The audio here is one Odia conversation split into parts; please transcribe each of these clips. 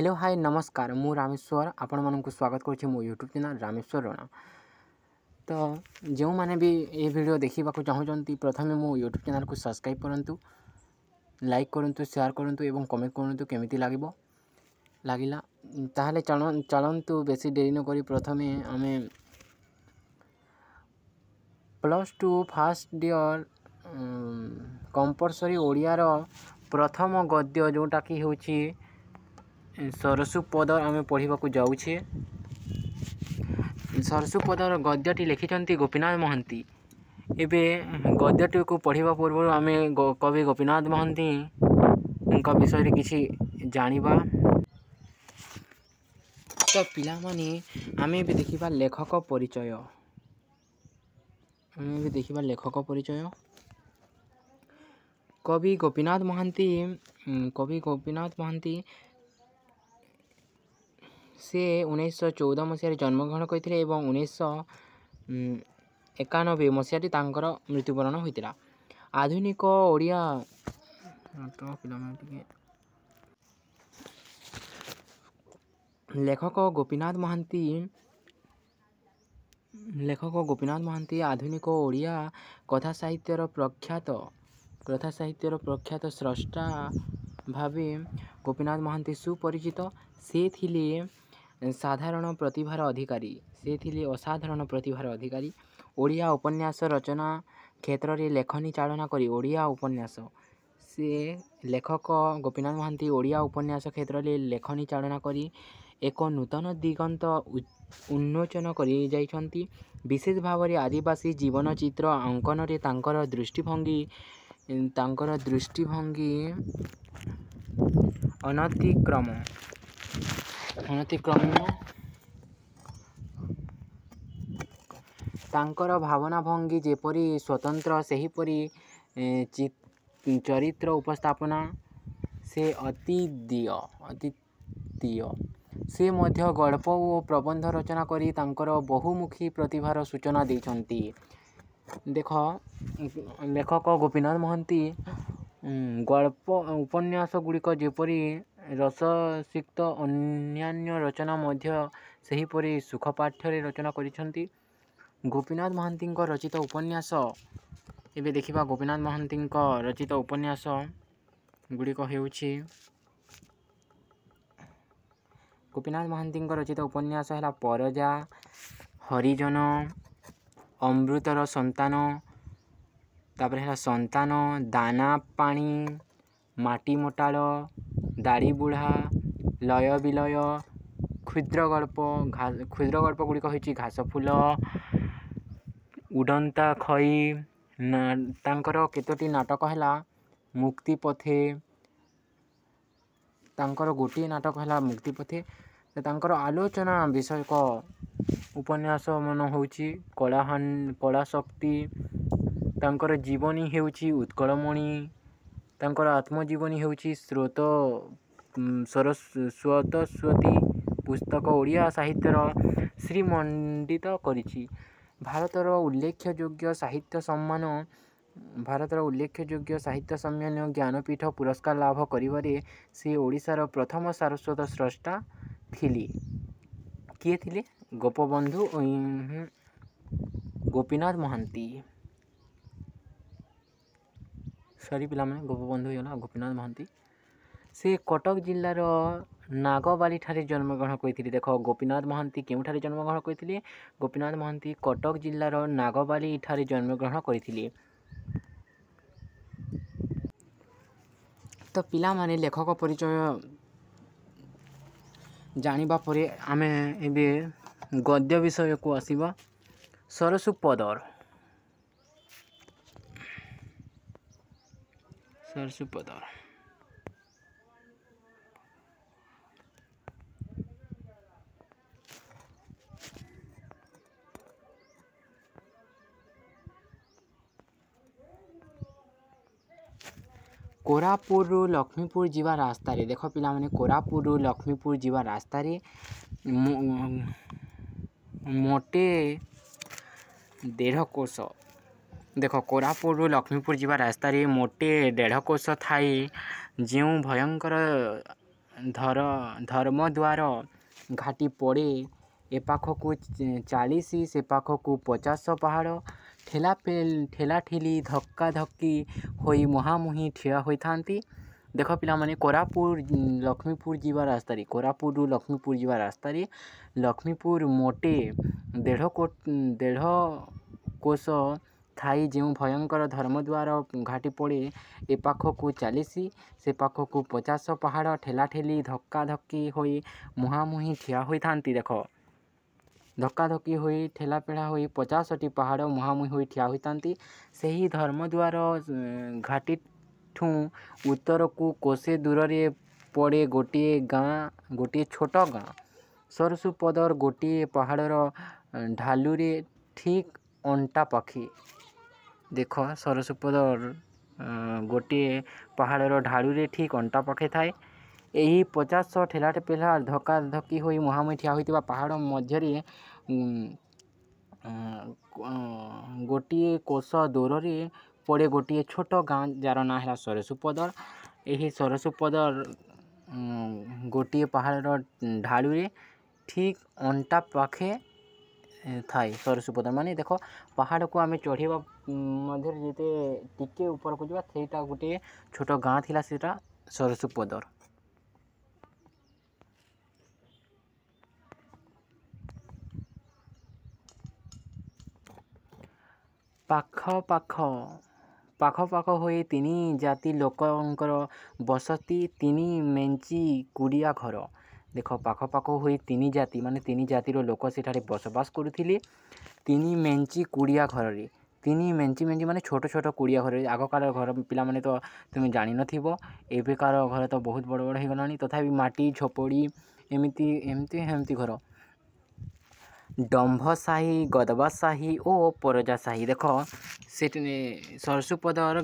हेलो हाय नमस्कार मु रामेश्वर आपण मानक स्वागत करुच्ची मो यूट्यूब चैनल रामेश्वर राणा। तो जो मैंने भी ये वीडियो देखा चाहते प्रथम मो यूट्यूब चैनल को सब्सक्राइब करूँ, लाइक करूँ, शेयर करूँ एवं कमेंट करूँ केमिति लगिला ताहले चलतु बेसी देरी न करी प्रथम आम +2 फर्स्ट ईयर कंपलसरी ओडियार प्रथम गद्य जोटा कि हूँ सरसुपद आम पढ़ा जाऊे। सरसुपदर गद्यटी लिखिं गोपीनाथ महांती। एबे गद्यटी को पढ़ा पूर्व आम कवि गोपीनाथ महांती विषय किसी जानिबा। तो पिला माने आमे भी देखिबा लेखक परिचय। कवि गोपीनाथ महांती से 1914 मसीह जन्मग्रहण करते एवं 1991 मसीह मृत्युवरण होता। आधुनिक ओडिया लेखक गोपीनाथ महांती आधुनिक ओडिया कथा साहित्यर प्रख्यात स्रष्टा भावे गोपीनाथ महांती सुपरिचित। से थिले असाधारण प्रतिभार अधिकारी। ओडिया उपन्यास रचना क्षेत्र में लेखनी चालना करी ओडिया उपन्यास से लेखक गोपीनाथ महांती ओडिया उपन्यास क्षेत्र में लेखनी चालना करी एक नूतन दिगंत उन्मोचन करी जाइछंती। विशेष भाव में आदिवासी जीवन चित्र अंकन रे तांकर दृष्टिभंगी अनतिक्रम तांकर भावना भंगी जेपरी स्वतंत्र सेहीपरी चरित्र उपस्थापना से अद्वितीय। से मध्य गल्प और प्रबंध रचना करी तांकर बहुमुखी प्रतिभार सूचना देइछंती। देख लेखक गोपीनाथ महांती गल्प उपन्यास गुड़िक जेपरी रससिक्त अन्यान्य रचना मध्य सेहीपरी सुखपाठ्य रचना करिछंती। गोपीनाथ महांती रचित उपन्यास एबे देखिबा गोपीनाथ महांती रचित उपन्यास गुड़िक हेउछि गोपीनाथ महांती रचित उपन्यास है परजा, हरिजन, अमृतर संतान, तापर है संतान, दाना पानी, माटी मोटाल, दाड़ी बुढ़ा, लय विलय, क्षुद्र गल्प गुड़िक होइछि घास फूल, उड़ंता खई। तांकर केतोटी नाटक है मुक्ति पथे। तांकर गोटे नाटक है मुक्ति पथे। तांकर आलोचना विषयक उपन्यास मन होउछि कला शक्ति। तांकर जीवनी हेउछि उत्कलमणि। तांकर आत्मजीवनी हेउछि सरस्वती पुस्तक ओडिया साहित्यर श्रीमंडित करिछि। भारतर उल्लेखयोग्य साहित्य सम्मान ज्ञानपीठ पुरस्कार लाभ करिबारे से ओडिशार प्रथम सारस्वत स्रष्टा थिले। किए थिले? गोपबंधु गोपीनाथ महांती। सॉरी पिला माने गोपबंधु होला गोपीनाथ महांती। से कटक जिल्लार नागबाली ठारे जन्मग्रहण करथिले। देखो गोपीनाथ महांती केउ ठारे जन्मग्रहण करथिले? गोपीनाथ महांती कटक जिल्लार नागबाली ठारे जन्मग्रहण करथिले। तो पिला माने लेखक परिचय जानिबा परे आमे एबे गद्य विषय को आसीबा। सरसुपदर कोरापुर लक्ष्मीपुर जीवा रास्ता रे देख पिला माने कोरापुर लक्ष्मीपुर जीवा रास्ता रे मोटे 1.5 कोश। देख कोरापुर लक्ष्मीपुर जीवा रास्ता रे मोटे 1.5 कोश थाई। जो भयंकर ଧର୍ମଦ୍ୱାର ଘାଟି ପଡ଼େ ଏ ପାଖକୁ 40 ସେ ପାଖକୁ 50 ପାହାଡ଼ ଠେଲାଠେଲି ଧକ୍କା ଧକ୍କି ହୋଇ ମୁହାଁମୁହିଁ ଠିଆ ହୋଇଥାନ୍ତି। ଦେଖ ପିଲାମାନେ କୋରାପୁଟ ଲକ୍ଷ୍ମୀପୁର ଯିବା ରାସ୍ତାରେ କୋରାପୁଟରୁ ଲକ୍ଷ୍ମୀପୁର ଯିବା ରାସ୍ତାରେ ଲକ୍ଷ୍ମୀପୁର ମୋଟେ 1.5 କୋଶ ଥାଇ ଯେଉଁ ଭୟଙ୍କର ଧର୍ମଦ୍ୱାର ଘାଟି ପଡ଼େ ଏ ପାଖକୁ 40 ସେ ପାଖକୁ 50 ପାହାଡ଼ ଠେଲାଠେଲି ଧକ୍କା ଧକ୍କି ହୋଇ ମୁହାଁମୁହିଁ ଠିଆ ହୋଇଥାନ୍ତି। ଦେଖ ଧକ୍କାଧକ୍କି ହୋଇ ଠେଲାପେଲା ହୋଇ 50ଟି ପାହାଡ଼ ମୁହାଁମୁହିଁ ହୋଇ ଠିଆ ହୋଇଥାନ୍ତି। ସେହି ଧର୍ମଦ୍ୱାର ଘାଟିଠୁ ଉତ୍ତରକୁ କୋଶେ ଦୂରରେ ପଡ଼େ ଗୋଟିଏ ଛୋଟ ଗାଁ ସରସୁପଦର ଗୋଟିଏ ପାହାଡ଼ର ଢାଲୁରେ ଠିକ୍ ଅଣ୍ଟା ପାଖେ। ଦେଖ ସରସୁପଦର ଗୋଟିଏ ପାହାଡ଼ର ଢାଳୁରେ ଠିକ୍ ଅଣ୍ଟା ପାଖେ ଥାଏ। ଏହି 50 ଠେଲାପେଲା ଧକ୍କାଧକ୍କି ହୋଇ ମୁହାଁମୁହିଁ ଠିଆ ହୋଇଥିବା ପାହାଡ଼ ମଧ୍ୟରେ ଗୋଟିଏ କୋଶ ଦୂରରେ ପଡ଼େ ଗୋଟିଏ ଛୋଟ ଗାଁ ଯାହାର ନାଁ ହେଲା ସରସୁପଦର। ଏହି ସରସୁପଦର ଗୋଟିଏ ପାହାଡ଼ର ଢାଳୁରେ ଠିକ୍ ଅଣ୍ଟା ପାଖେ ଥାଏ ସରସୁପଦର। ମାନେ ଦେଖ ପାହାଡ଼କୁ ଆମେ ଚଢ଼ିବା ମଧ୍ୟରେ ଯେତେ ଟିକେ ଉପରକୁ ଯିବା ସେଇଟା ଗୋଟିଏ ଛୋଟ ଗାଁ ଥିଲା, ସେଇଟା ସରସୁପଦର। ପାଖ ହୋଇ ତିନି ଜାତି ଲୋକଙ୍କର ବସତି, ତିନି ମେଞ୍ଚି କୁଡ଼ିଆ ଘର। ଦେଖ ପାଖ ହୋଇ ତିନି ଜାତି ମାନେ ତିନି ଜାତିର ଲୋକ ସେଠାରେ ବସବାସ କରୁଥିଲେ ତିନି ମେଞ୍ଚି କୁଡ଼ିଆ ଘରରେ। ତିନି ମେଞ୍ଚି ମାନେ ଛୋଟ ଛୋଟ କୁଡ଼ିଆ ଘରରେ। ଆଗକାଳର ଘର ପିଲାମାନେ ତ ତୁମେ ଜାଣିନଥିବ, ଏବେକାର ଘର ତ ବହୁତ ବଡ଼ ବଡ଼ ହୋଇଗଲାଣି। ତଥାପି ମାଟି ଝୋପଡ଼ି ଏମିତି ଘର। ଡମ୍ଭ ସାହି, ଗଦବା ସାହି ଓ ପରଜା ସାହି। ଦେଖ ସେଠି ସରସୁପଦର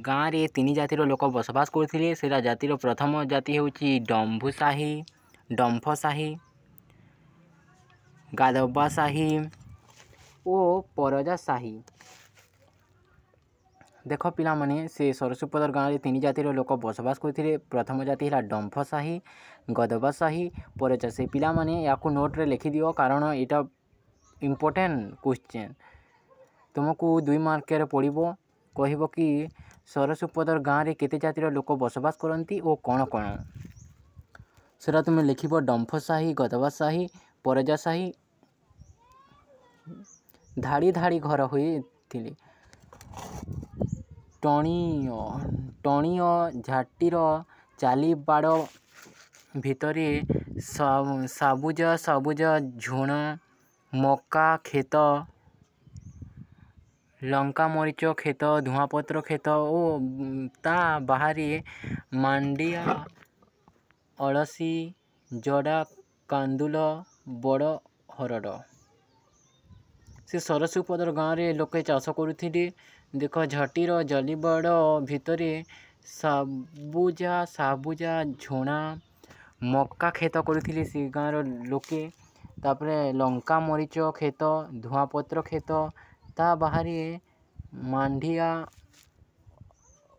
ଗାଁରେ ତିନି ଜାତିର ଲୋକ ବସବାସ କରୁଥିଲେ। ସେଇଟା ଜାତିର ପ୍ରଥମ ଜାତି ହେଉଛି ଡମ୍ଭ ସାହି, ଗାଦବା ସାହି ଓ ପରଜା ସାହି। ଦେଖ ପିଲାମାନେ ସେ ସରସୁପଦର ଗାଁରେ ତିନି ଜାତିର ଲୋକ ବସବାସ କରୁଥିଲେ। ପ୍ରଥମ ଜାତି ହେଲା ଡମ୍ଭ ସାହି, ଗଦବା ସାହି, ପରଜା ସାହି। ପିଲାମାନେ ୟାକୁ ନୋଟ୍ରେ ଲେଖିଦିଅ, କାରଣ ଏଇଟା ଇମ୍ପୋର୍ଟାଣ୍ଟ କ୍ୱେଶ୍ଚିନ୍। ତୁମକୁ 2 ମାର୍କରେ ପଡ଼ିବ। କହିବ କି ସରସୁପଦର ଗାଁରେ କେତେ ଜାତିର ଲୋକ ବସବାସ କରନ୍ତି ଓ କ'ଣ କ'ଣ, ସେଟା ତୁମେ ଲେଖିବ। ଡମ୍ଭ ସାହି, ଗଦବା ସାହି, ପରଜା ସାହି। ଧାଡ଼ି ଘର ହୋଇଥିଲେ। ଟଣିଅ ଝାଟିର ଚାଲିବାଡ଼ ଭିତରେ ସବୁଜ ଝୁଣା, ମକା କ୍ଷେତ, ଲଙ୍କା ମରିଚ କ୍ଷେତ, ଧୂଆଁପତ୍ର କ୍ଷେତ ଓ ତା ବାହାରେ ମାଣ୍ଡିଆ, ଅଳସୀ, ଜଡ଼ା, କାନ୍ଦୁଲ, ବଡ଼ ହରଡ଼। ସେ ସରସୁପଦର ଗାଁରେ ଲୋକେ ଚାଷ କରୁଥିଲେ। ଦେଖ ଝାଟିର ଜଲିବାଡ଼ ଭିତରେ ସବୁଜା ଝୁଣା, ମକା କ୍ଷେତ କରୁଥିଲେ ସେ ଗାଁର ଲୋକେ। ତାପରେ ଲଙ୍କା ମରିଚ କ୍ଷେତ, ଧୂଆଁପତ୍ର କ୍ଷେତ, ତା ବାହାରେ ମାଣ୍ଡିଆ,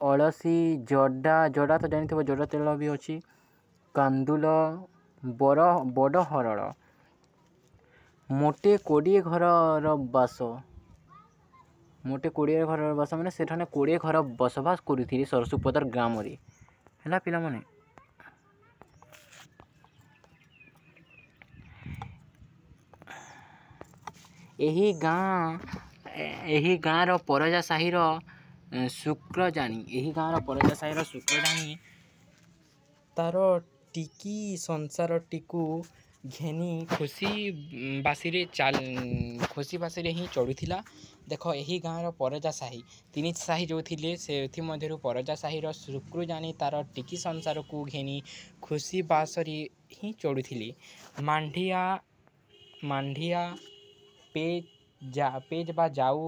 ଅଳସୀ, ଜଡ଼ା ତ ଜାଣିଥିବ, ଜଡ଼ା ତେଲ ବି ଅଛି, କାନ୍ଦୁଲ, ବଡ଼ ହରଡ଼। ମୋଟେ 20 ଘରର ବାସ ମାନେ ସେଠାରେ 20 ଘର ବସବାସ କରୁଥିଲେ ସରସୁପଦର ଗ୍ରାମରେ। ହେଲା ପିଲାମାନେ, ଏହି ଗାଁର ପରଜା ସାହିର ଶୁକ୍ରଜାନି ତାର ଟିକି ସଂସାରଟିକୁ ଘେନି ଖୁସି ବାସିରେ ହିଁ ଚଳୁଥିଲା। ଦେଖ ଏହି ଗାଁର ପରଜା ସାହି, 3 ସାହି ଯେଉଁ ଥିଲେ ସେଥିମଧ୍ୟରୁ ପରଜା ସାହିର ଶୁକ୍ରଜାନି ତାର ଟିକି ସଂସାରକୁ ଘେନି ଖୁସି ବାସରେ ହିଁ ଚଳୁଥିଲେ। ମାଣ୍ଡିଆ ପେଜ ବା ଯାଉ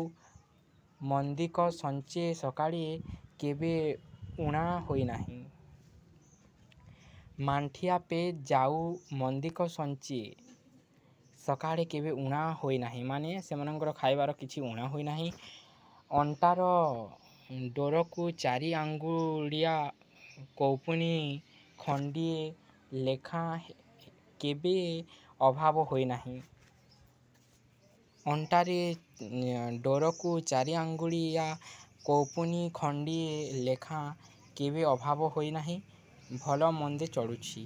ମନ୍ଦିକ ସଞ୍ଚେ ସକାଳେ କେବେ ଉଣା ହୋଇନାହିଁ। ମାଣ୍ଡିଆ ପେଜ ଯାଉ ମନ୍ଦିକ ସଞ୍ଚେ ସକାଳେ କେବେ ଉଣା ହୋଇନାହିଁ, ମାନେ ସେମାନଙ୍କର ଖାଇବାର କିଛି ଉଣା ହୋଇନାହିଁ। ଅଣ୍ଟାର ଡୋରକୁ 4 ଆଙ୍ଗୁଳିଆ କୌପୁନୀ ଖଣ୍ଡିଏ ଲେଖା କେବେ ଅଭାବ ହୋଇନାହିଁ। ଅଣ୍ଟାରେ ଡୋରକୁ 4 ଆଙ୍ଗୁଳିଆ କୌପୁନୀ ଖଣ୍ଡିଏ ଲେଖା କେବେ ଅଭାବ ହୋଇନାହିଁ। ଭଲ ମନ୍ଦେ ଚଳୁଛି।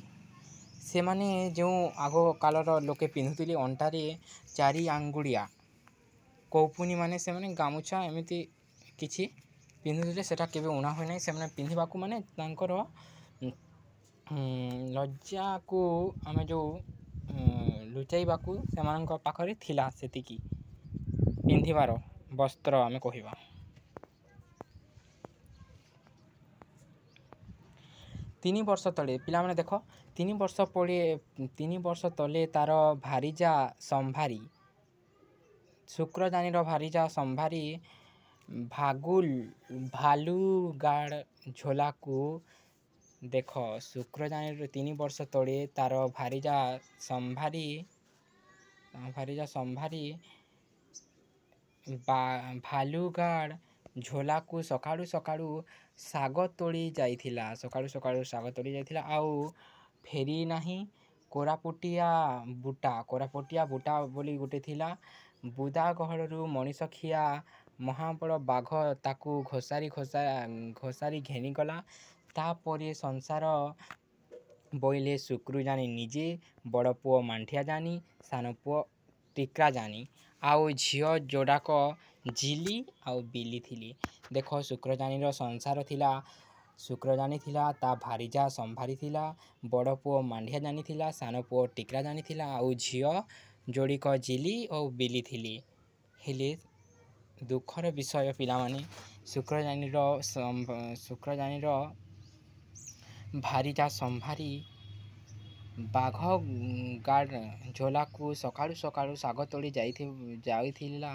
ସେମାନେ ଯେଉଁ ଆଗ କାଳର ଲୋକେ ପିନ୍ଧୁଥିଲେ ଅଣ୍ଟାରେ 4 ଆଙ୍ଗୁଳିଆ କୌପୁନୀ, ମାନେ ସେମାନେ ଗାମୁଛା ଏମିତି କିଛି ପିନ୍ଧୁଥିଲେ, ସେଟା କେବେ ଉଣା ହୋଇନାହିଁ। ସେମାନେ ପିନ୍ଧିବାକୁ ମାନେ ତାଙ୍କର ଲଜ୍ଜାକୁ ଆମେ ଯେଉଁ ଲୁଚାଇବାକୁ ସେମାନଙ୍କ ପାଖରେ ଥିଲା, ସେତିକି ପିନ୍ଧିବାର ବସ୍ତ୍ର ଆମେ କହିବା। 3 ବର୍ଷ ତଳେ ପିଲାମାନେ ଦେଖ, 3 ବର୍ଷ ତଳେ ତାର ଭାରିଜା ସମ୍ଭାରୀ, ଶୁକ୍ରଜାନିର ଭାରିଜା ସମ୍ଭାରୀ ଭାଲୁଗାଡ଼ ଝୋଲାକୁ ଦେଖ। ଶୁକ୍ରଜାନିର 3 ବର୍ଷ ତଳେ ତାର ଭାରିଜା ସମ୍ଭାରୀ ଭାଲୁଗାଡ଼ ଝୋଲାକୁ ସକାଳୁ ସକାଳୁ ଶାଗ ତୋଳି ଯାଇଥିଲା। ଆଉ ଫେରି ନାହିଁ। କୋରାପୁଟିଆ ବୁଟା ବୋଲି ଗୋଟେ ଥିଲା। ବୁଦା ଗହଳରୁ ମଣିଷଖିଆ ମହାବଳ ବାଘ ତାକୁ ଘୋଷାରି ଘେନିଗଲା। ତାପରେ ସଂସାର ବୋଇଲେ ଶୁକ୍ରଜାନି ନିଜେ, ବଡ଼ ପୁଅ ମାଣ୍ଠିଆ ଜାନି, ସାନ ପୁଅ ଟିକ୍ରା ଜାନି, ଆଉ ଝିଅ ଯୋଡ଼ାକ ଝିଲି ଆଉ ବିଲି ଥିଲେ। ଦେଖ, ଶୁକ୍ରଜାନିର ସଂସାର ଥିଲା, ଶୁକ୍ରଜାନି ଥିଲା, ତା ଭାରିଜା ସମ୍ଭାରୀ ଥିଲା, ବଡ଼ ପୁଅ ମାଣ୍ଠିଆ ଜାନି ଥିଲା, ସାନ ପୁଅ ଟିକ୍ରା ଜାନି ଥିଲା, ଆଉ ଝିଅ ଯୋଡ଼ିକ ଝିଲି ଓ ବିଲି ଥିଲେ। ହେଲେ ଦୁଃଖର ବିଷୟ ପିଲାମାନେ, ଶୁକ୍ରଜାନିର ଭାରିଜା ସମ୍ଭାରୀ ବାଘଗାଡ଼ ଝୋଲାକୁ ସକାଳୁ ସକାଳୁ ଶାଗ ତୋଳି ଯାଇଥିଲା,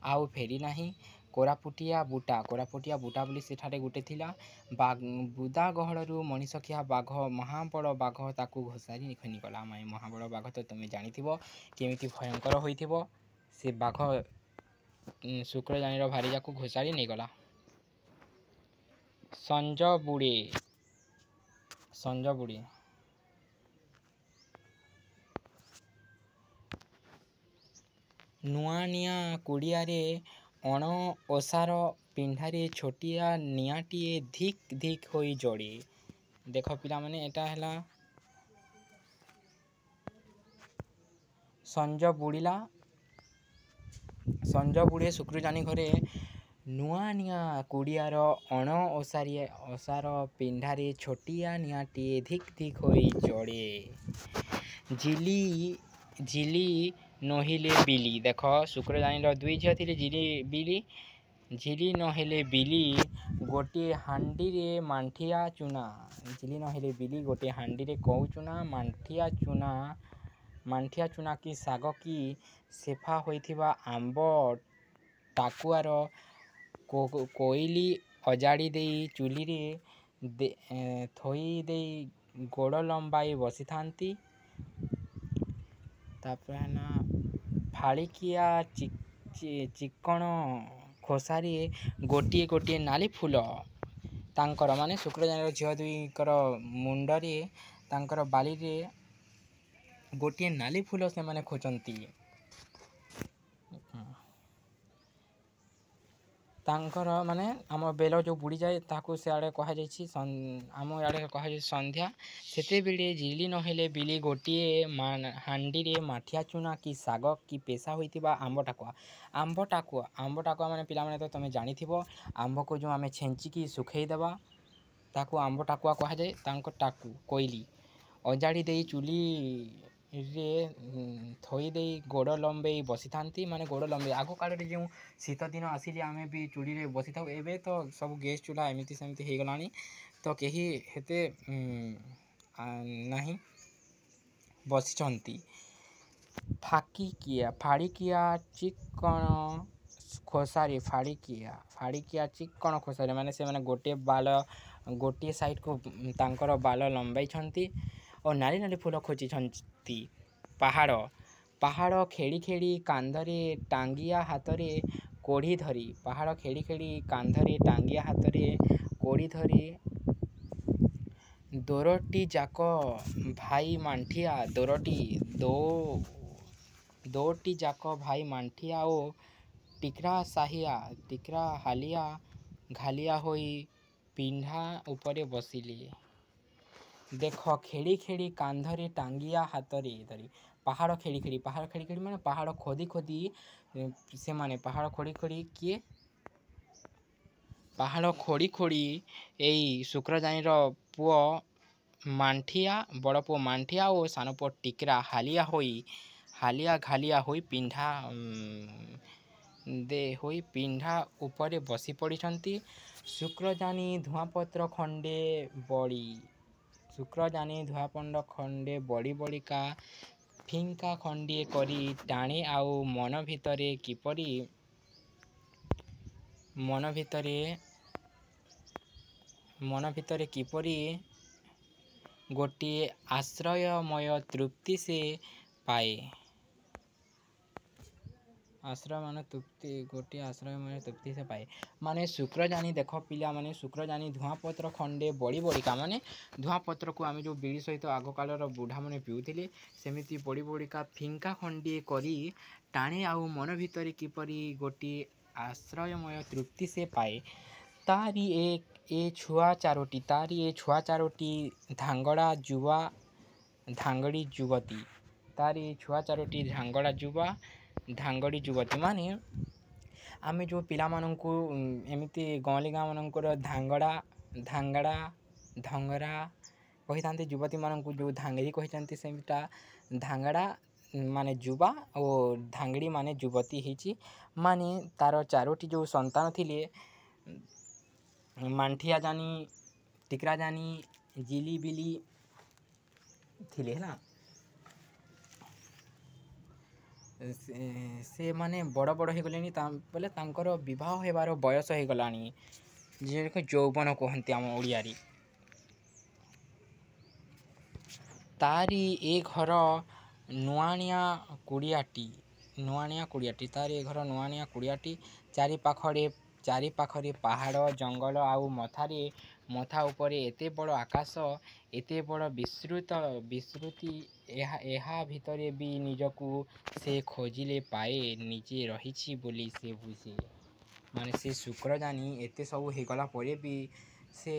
ଆଉ ଫେରି ନାହିଁ। କୋରାପୁଟିଆ ବୁଟା ବୋଲି ସେଠାରେ ଗୋଟେ ଥିଲା। ବୁଦା ଗହଳରୁ ମଣିଷଖିଆ ବାଘ, ମହାବଳ ବାଘ ତାକୁ ଘୋଷାରି ଘେନିଗଲା। ମହାବଳ ବାଘ ତ ତୁମେ ଜାଣିଥିବ କେମିତି ଭୟଙ୍କର ହୋଇଥିବ। ସେ ବାଘ ଶୁକ୍ରଜାନିର ଭାରିଜାକୁ ଘୋଷାରି ନେଇଗଲା। ସଞ୍ଜ ବୁଡ଼େ। ନୂଆ ନିଆଁ କୁଡ଼ିଆରେ ଅଣ ଓସାର ପିଣ୍ଡାରେ ଛୋଟିଆ ନିଆଁଟିଏ ଧିକ୍ ଧିକ୍ ହୋଇ ଜଳେ। ଦେଖ ପିଲାମାନେ, ଏଟା ହେଲା ସଞ୍ଜ ବୁଡ଼େ ଶୁକ୍ରଜାନି ଘରେ ନୂଆ ନିଆଁ କୁଡ଼ିଆର ଅଣ ଓସାର ପିଣ୍ଡାରେ ଛୋଟିଆ ନିଆଁଟିଏ ଧିକ୍ ଧିକ୍ ହୋଇ ଜଳେ। ଝିଲି ନୋହିଲେ ବିଲି। ଦେଖ, ଶୁକ୍ରଜାନିର 2 ଝିଅ ଥିଲେ, ବିଲି। ଝିଲି ନହେଲେ ବିଲି ଗୋଟିଏ ହାଣ୍ଡିରେ ମାଣ୍ଠିଆ କଉ ଚୁନା, ମାଣ୍ଠିଆ ଚୁନା କି ଶାଗ କି ସେଫା ହୋଇଥିବା ଆମ୍ବ ଟାକୁଆର କୋଇଲି ଅଜାଡ଼ି ଦେଇ ଚୁଲିରେ ଥୋଇ ଦେଇ ଗୋଡ଼ ଲମ୍ବାଇ ବସିଥାନ୍ତି। ତାପରେ ହେଲା ଫାଳିକିଆ ଚିକ୍କଣ ଖୋସାରେ ଗୋଟିଏ ଗୋଟିଏ ନାଲି ଫୁଲ। ତାଙ୍କର ମାନେ ଶୁକ୍ରଜାନିର ଝିଅ 2ଙ୍କର ମୁଣ୍ଡରେ, ତାଙ୍କର ବାଲିରେ ଗୋଟିଏ ନାଲି ଫୁଲ ସେମାନେ ଖୋଜନ୍ତି। ତାଙ୍କର ମାନେ ଆମ ବେଲ ଯେଉଁ ବୁଡ଼ିଯାଏ ତାକୁ ସେଆଡ଼େ କୁହାଯାଇଛି, ଆମ ଇଆଡ଼େ କୁହାଯାଇଛି ସନ୍ଧ୍ୟା। ସେତେବେଳେ ଝିଲି ନହେଲେ ବିଲି ଗୋଟିଏ ହାଣ୍ଡିରେ ମାଠିଆ ଚୁନା କି ଶାଗ କି ପେଶା ହୋଇଥିବା ଆମ୍ବ ଟାକୁଆ ମାନେ ପିଲାମାନେ ତ ତୁମେ ଜାଣିଥିବ, ଆମ୍ବକୁ ଯେଉଁ ଆମେ ଛେଞ୍ଚିକି ଶୁଖେଇଦେବା ତାକୁ ଆମ୍ବ ଟାକୁଆ କୁହାଯାଏ। ତାଙ୍କ କୋଇଲି ଅଜାଡ଼ି ଦେଇ ଚୁଲିରେ ଥୋଇ ଦେଇ ଗୋଡ଼ ଲମ୍ବେଇ ବସିଥାନ୍ତି। ମାନେ ଗୋଡ଼ ଲମ୍ବେଇ, ଆଗ କାଳରେ ଯେଉଁ ଶୀତ ଦିନ ଆସିଲେ ଆମେ ବି ଚୁଲିରେ ବସିଥାଉ। ଏବେ ତ ସବୁ ଗ୍ୟାସ୍ ଚୁଲା ଏମିତି ସେମିତି ହେଇଗଲାଣି, ତ କେହି ହେତେ ନାହିଁ, ବସିଛନ୍ତି। ଫାଳିକିଆ ଚିକ୍କଣ ଖୋସାରେ ମାନେ ସେମାନେ ଗୋଟିଏ ସାଇଡ଼୍କୁ ତାଙ୍କର ବାଲ ଲମ୍ବାଇଛନ୍ତି ଓ ନାଲି ନାଲି ଫୁଲ ଖୋଜିଛନ୍ତି। ପାହାଡ଼ ଖେଳି ଖେଳି କାନ୍ଧରେ ଟାଙ୍ଗିଆ ହାତରେ କୋଡ଼ି ଧରି ଦୋରଟି ଯାକ ଭାଇ ମାଣ୍ଠିଆ ଦୋଟି ଯାକ ଭାଇ ମାଣ୍ଠିଆ ଓ ଟିକ୍ରା ହାଲିଆ ଘାଲିଆ ହୋଇ ପିଣ୍ଡା ଉପରେ ବସିଲେ। ଦେଖ ଖେଳି ଖେଳି କାନ୍ଧରେ ଟାଙ୍ଗିଆ ହାତରେ ଧରି ପାହାଡ଼ ଖେଳି ଖେଳି ମାନେ ପାହାଡ଼ ଖୋଦି ଖୋଦି ସେମାନେ ପାହାଡ଼ ଖୋଡ଼ି ଖୋଡ଼ି ଏଇ ଶୁକ୍ରଜାନୀର ପୁଅ ମାଣ୍ଠିଆ ବଡ଼ ପୁଅ ମାଣ୍ଠିଆ ଓ ସାନ ପୁଅ ଟିକ୍ରା ହାଲିଆ ଘାଲିଆ ହୋଇ ପିଣ୍ଡା ଉପରେ ବସି ପଡ଼ିଛନ୍ତି। ଶୁକ୍ରଜାନୀ ଧୂଆଁପତ୍ର ଖଣ୍ଡେ ବଡ଼ି ବଡ଼ିକା ଫିଙ୍କା ଖଣ୍ଡିଏ କରି ଟାଣେ ଆଉ ମନ ଭିତରେ କିପରି ଗୋଟିଏ ଆଶ୍ରୟମୟ ତୃପ୍ତି ସେ ପାଏ। ମାନେ ଶୁକ୍ରଜାନୀ ଦେଖ ପିଲାମାନେ ଶୁକ୍ରଜାନୀ ଧୂଆଁପତ୍ର ଖଣ୍ଡେ ବଡ଼ି ବଡ଼ିକା ମାନେ ଧୂଆଁପତ୍ରକୁ ଆମେ ଯେଉଁ ବିଡ଼ି ସହିତ ଆଗକାଳର ବୁଢ଼ାମାନେ ପିଉଥିଲେ ସେମିତି ବଡ଼ି ବଡ଼ିକା ଫିଙ୍କା ଖଣ୍ଡିଏ କରି ଟାଣେ ଆଉ ମନ ଭିତରେ କିପରି ଗୋଟିଏ ଆଶ୍ରୟମୟ ତୃପ୍ତି ସେ ପାଏ। ତାରି ଏ ଛୁଆ ଚାରୋଟି ଧାଙ୍ଗଡ଼ି ଯୁବତୀ ମାନେ ଆମେ ଯେଉଁ ପିଲାମାନଙ୍କୁ ଏମିତି ଗାଉଁଲି ଗାଁମାନଙ୍କର ଧଙ୍ଗଡ଼ା କହିଥାନ୍ତି ଯୁବତୀମାନଙ୍କୁ ଯେଉଁ ଧାଙ୍ଗଡ଼ି କହିଥାନ୍ତି ସେମିଟା ଧାଙ୍ଗଡ଼ା ମାନେ ଯୁବା ଓ ଧାଙ୍ଗଡ଼ି ମାନେ ଯୁବତୀ ହେଇଛି। ମାନେ ତାର ଚାରୋଟି ଯେଉଁ ସନ୍ତାନ ଥିଲେ ମାଣ୍ଠିଆ ଜାନି ଟିକ୍ରା ଜାନି ଜିଲି ବିଲି ଥିଲେ ହେଲା। ସେମାନେ ବଡ଼ ହେଇଗଲେଣି ବୋଲେ ତାଙ୍କର ବିବାହ ହେବାର ବୟସ ହେଇଗଲାଣି ଯିଏକି ଯୌବନ କୁହନ୍ତି ଆମ ଓଡ଼ିଆରେ। ତାରି ଏ ଘର ନୁଆଁଣିଆ କୁଡ଼ିଆଟି ଚାରିପାଖରେ ପାହାଡ଼ ଜଙ୍ଗଲ ଆଉ ମଥା ଉପରେ ଏତେ ବଡ଼ ଆକାଶ ଏତେ ବଡ଼ ବିସ୍ତୃତି ଏହା ଭିତରେ ବି ନିଜକୁ ସେ ଖୋଜିଲେ ପାଏ ନିଜେ ରହିଛି ବୋଲି ସେ ବୁଝେ। ମାନେ ସେ ଶୁକ୍ରଜାନୀ ଏତେ ସବୁ ହେଇଗଲା ପରେ ବି ସେ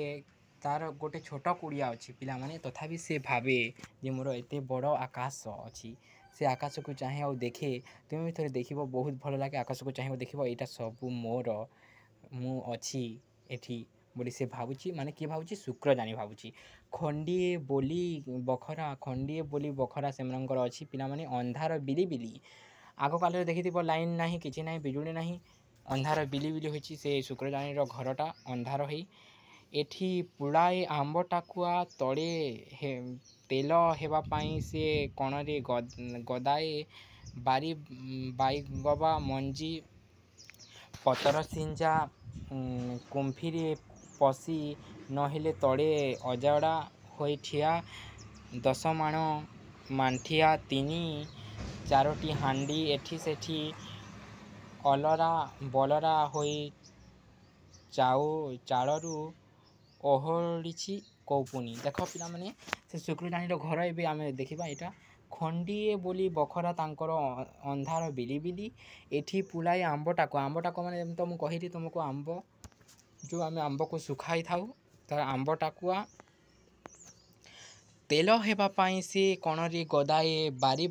ତାର ଗୋଟେ ଛୋଟ କୁଡ଼ିଆ ଅଛି ପିଲାମାନେ ତଥାପି ସେ ଭାବେ ଯେ ମୋର ଏତେ ବଡ଼ ଆକାଶ ଅଛି। ସେ ଆକାଶକୁ ଚାହେଁ ଆଉ ଦେଖେ ତୁମେ ବି ଥରେ ଦେଖିବ ବହୁତ ଭଲ ଲାଗେ ଆକାଶକୁ ଚାହିଁବ ଦେଖିବ ଏଇଟା ସବୁ ମୋର ମୁଁ ଅଛି ଏଠି ବୋଲି ସେ ଭାବୁଛି। ମାନେ କିଏ ଭାବୁଛି ଶୁକ୍ରଜାନୀ ଭାବୁଛି। ଖଣ୍ଡିଏ ବୋଲି ବଖରା ସେମାନଙ୍କର ଅଛି ପିଲାମାନେ ଅନ୍ଧାର ବିଲି ଆଗକାଳରେ ଦେଖିଥିବ ଲାଇନ୍ ନାହିଁ କିଛି ନାହିଁ ବିଜୁଳି ନାହିଁ ଅନ୍ଧାର ବିଲି ହୋଇଛି ସେ ଶୁକ୍ରଜାନୀର ଘରଟା ଅନ୍ଧାର ହେଇ। ଏଠି ପୁଳାଏ ଆମ୍ବ ଟାକୁଆ ତଳେ ତେଲ ହେବା ପାଇଁ ସେ କଣରେ ଗଦାଏ ବାଇଗବା ମଞ୍ଜି ପତର ସିଞ୍ଚା କୁମ୍ଭୀରେ ପଶି ନହେଲେ ତଳେ ଅଜଡ଼ା ହୋଇ ଠିଆ 10 ମାଣ ମାଣ୍ଠିଆ 3-4ଟି ହାଣ୍ଡି ଏଠି ସେଠି ଅଲରା ବଲରା ହୋଇ ଚାଳରୁ ଓହଳିଛି କୌପୁନୀ। ଦେଖ ପିଲାମାନେ ସେ ଶୁକ୍ରଜାନୀର ଘର ଏବେ ଆମେ ଦେଖିବା ଏଇଟା ଖଣ୍ଡିଏ ବୋଲି ବଖରା ତାଙ୍କର ଅନ୍ଧାର ବିଲି ଏଠି ପୁଳାଏ ଆମ୍ବ ଟାକୁଆ ମାନେ ଯେମିତି ମୁଁ କହିଲି ତୁମକୁ ଆମ୍ବ ଯେଉଁ ଆମେ ଆମ୍ବକୁ ଶୁଖାଇ ଥାଉ ତାର ଆମ୍ବ ଟାକୁଆ ତେଲ ହେବା ପାଇଁ ସେ କଣରେ ଗଦାଏ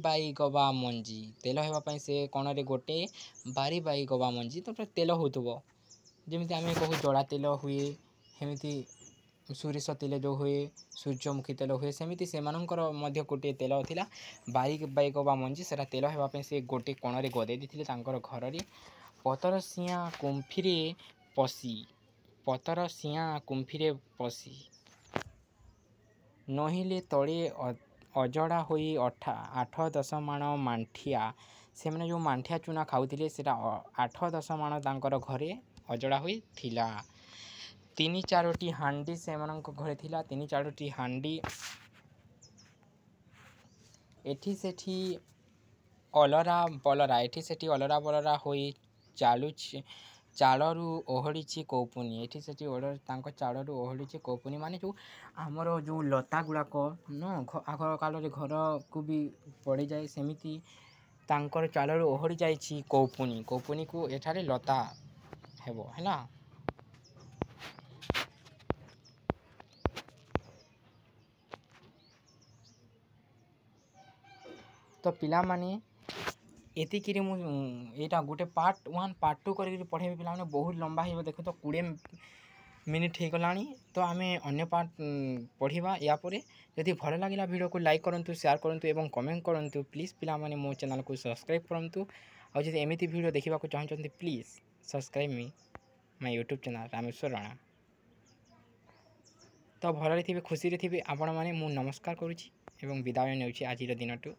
ବାଇଗବା ମଞ୍ଜି ତେଲ ହେବା ପାଇଁ ସେ କଣରେ ଗୋଟେ ବାଇଗବା ମଞ୍ଜି ତାପରେ ତେଲ ହେଉଥିବ ଯେମିତି ଆମେ କହୁ ଜଡ଼ା ତେଲ ହୁଏ ସେମିତି ସୋରିଷ ତେଲ ଯେଉଁ ହୁଏ ସୂର୍ଯ୍ୟମୁଖୀ ତେଲ ହୁଏ ସେମିତି ସେମାନଙ୍କର ମଧ୍ୟ ଗୋଟିଏ ତେଲ ଥିଲା ବାଇଗବା ମଞ୍ଜି ସେଟା ତେଲ ହେବା ପାଇଁ ସେ ଗୋଟେ କଣରେ ଗଦେଇ ଦେଇଥିଲେ ତାଙ୍କର ଘରରେ। ପତର ସିଆଁ କୁମ୍ଭୀରେ ପଶି ନହିଲେ ତଳେ ଅଜଡ଼ା ହୋଇ 8-10 ମାଣ ମାଣ୍ଠିଆ ସେମାନେ ଯେଉଁ ମାଣ୍ଠିଆ ଚୁନା ଖାଉଥିଲେ ସେଇଟା 8-10 ମାଣ ତାଙ୍କର ଘରେ ଅଜଡ଼ା ହୋଇଥିଲା। 3-4ଟି ହାଣ୍ଡି ସେମାନଙ୍କ ଘରେ ଥିଲା 3-4ଟି ହାଣ୍ଡି ଏଠି ସେଠି ଅଲରା ବଲରା ହୋଇ ଚାଳରୁ ଓହଳିଛି କୌପୁନି। ଏଠି ସେଠି ତାଙ୍କ ଚାଳରୁ ଓହଳିଛି କୌପୁନି ମାନେ ଯେଉଁ ଆମର ଯେଉଁ ଲତା ଗୁଡ଼ାକ ଆଗ କାଳରେ ଘରକୁ ବି ପଡ଼ିଯାଏ ସେମିତି ତାଙ୍କର ଚାଳରୁ ଓହଳି ଯାଇଛି କୌପୁନି। କୌପୁନିକୁ ଏଠାରେ ଲତା ହେବ ହେଲା। ତ ପିଲାମାନେ ଏତିକିରେ ମୁଁ ଏଇଟା ଗୋଟେ ପାର୍ଟ 1 ପାର୍ଟ 2 କରିକି ପଢ଼େଇବି। ପିଲାମାନେ ବହୁତ ଲମ୍ବା ହେଇଯିବ। ଦେଖ ତ 20 ମିନିଟ୍ ହେଇଗଲାଣି। ତ ଆମେ ଅନ୍ୟ ପାର୍ଟ ପଢ଼ିବା ୟା ପରେ। ଯଦି ଭଲ ଲାଗିଲା ଭିଡ଼ିଓକୁ ଲାଇକ୍ କରନ୍ତୁ, ସେୟାର କରନ୍ତୁ ଏବଂ କମେଣ୍ଟ କରନ୍ତୁ। ପ୍ଲିଜ୍ ପିଲାମାନେ ମୋ ଚ୍ୟାନେଲକୁ ସବସ୍କ୍ରାଇବ୍ କରନ୍ତୁ। ଆଉ ଯଦି ଏମିତି ଭିଡ଼ିଓ ଦେଖିବାକୁ ଚାହୁଁଛନ୍ତି please subscribe my YouTube channel Rameswar Rana. ତ ଭଲରେ ଥିବେ, ଖୁସିରେ ଥିବେ ଆପଣମାନେ। ମୁଁ ନମସ୍କାର କରୁଛି ଏବଂ ବିଦାୟ ନେଉଛି ଆଜିର ଦିନଠୁ।